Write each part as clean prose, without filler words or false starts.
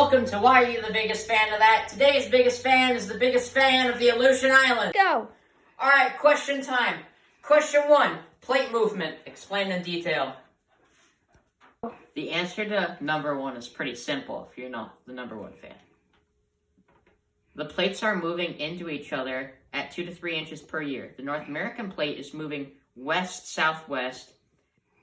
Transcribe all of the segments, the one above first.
welcome to Why Are You the Biggest Fan of That? Today's biggest fan is the biggest fan of the Aleutian Islands. Go! Alright, question time. Question 1, plate movement. Explain in detail. The answer to number 1 is pretty simple if you're not the number 1 fan. The plates are moving into each other at 2 to 3 inches per year. The North American plate is moving west-southwest,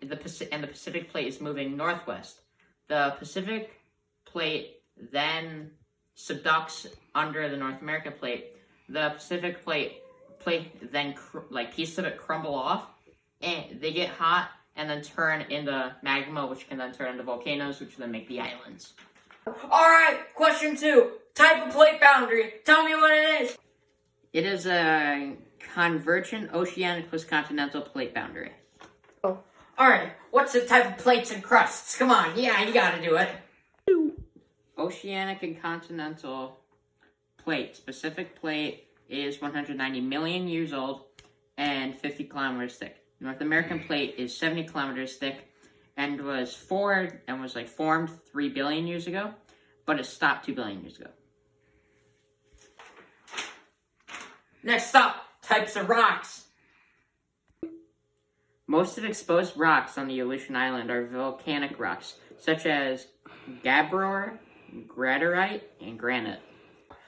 and the Pacific plate is moving northwest. The Pacific plate then subducts under the North American plate. The Pacific plate then pieces of it crumble off, and they get hot and then turn into magma, which can then turn into volcanoes, which then make the islands. Alright, question 2. Type of plate boundary. Tell me what it is. It is a convergent oceanic plus continental plate boundary. Oh. Alright, what's the type of plates and crusts? Come on, yeah, you gotta do it. Oceanic and continental plates. Pacific plate is 190 million years old and 50 kilometers thick. North American plate is 70 kilometers thick and was formed 3 billion years ago, but it stopped 2 billion years ago. Next up, types of rocks. Most of exposed rocks on the Aleutian Island are volcanic rocks, such as gabbro, granite, and granite.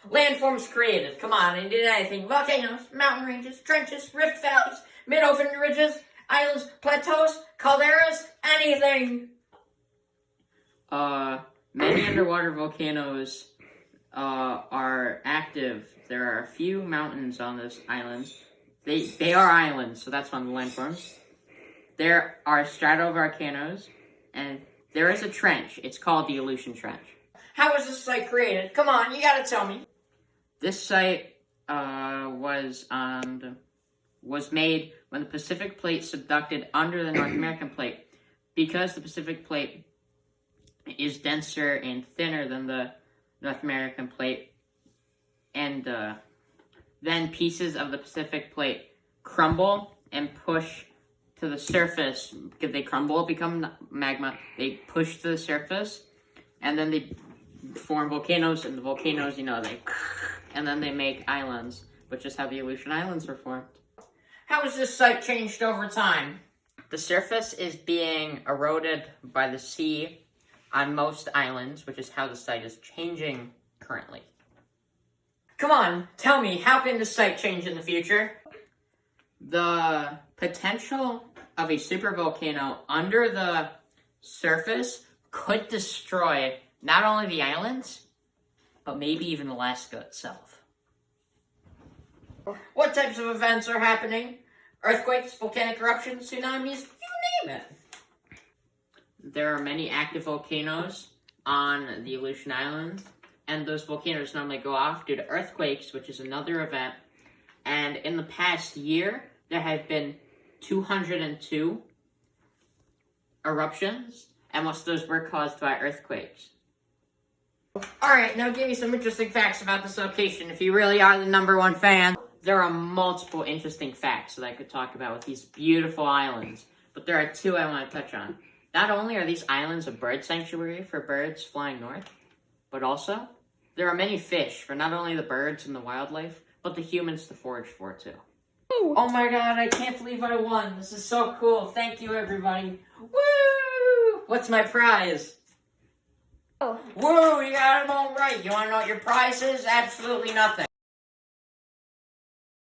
Landforms created. Come on, and did anything. Volcanoes, mountain ranges, trenches, rift valleys, mid-ocean ridges, islands, plateaus, calderas, anything. Many underwater volcanoes are active. There are a few mountains on those islands. They are islands, so that's one of the landforms. There are stratovolcanoes, and there is a trench. It's called the Aleutian Trench. How was this site created? Come on, you gotta tell me. This site was made when the Pacific plate subducted under the North American plate. Because the Pacific plate is denser and thinner than the North American plate, and then pieces of the Pacific plate crumble and push to the surface. Because they crumble, become magma, they push to the surface, and then they form volcanoes, and the volcanoes, and then they make islands, which is how the Aleutian Islands were formed. How has this site changed over time? The surface is being eroded by the sea on most islands, which is how the site is changing currently. Come on, tell me, how can this site change in the future? The potential of a supervolcano under the surface could destroy not only the islands, but maybe even Alaska itself. What types of events are happening? Earthquakes, volcanic eruptions, tsunamis, you name it. There are many active volcanoes on the Aleutian Islands, and those volcanoes normally go off due to earthquakes, which is another event. And in the past year, there have been 202 eruptions, and most of those were caused by earthquakes. Alright, now give me some interesting facts about this location if you really are the number 1 fan. There are multiple interesting facts that I could talk about with these beautiful islands, but there are 2 I want to touch on. Not only are these islands a bird sanctuary for birds flying north, but also there are many fish for not only the birds and the wildlife, but the humans to forage for too. Oh my god, I can't believe I won. This is so cool. Thank you, everybody. Woo! What's my prize? Oh. Woo, you got them all right. You want to know what your prize is? Absolutely nothing.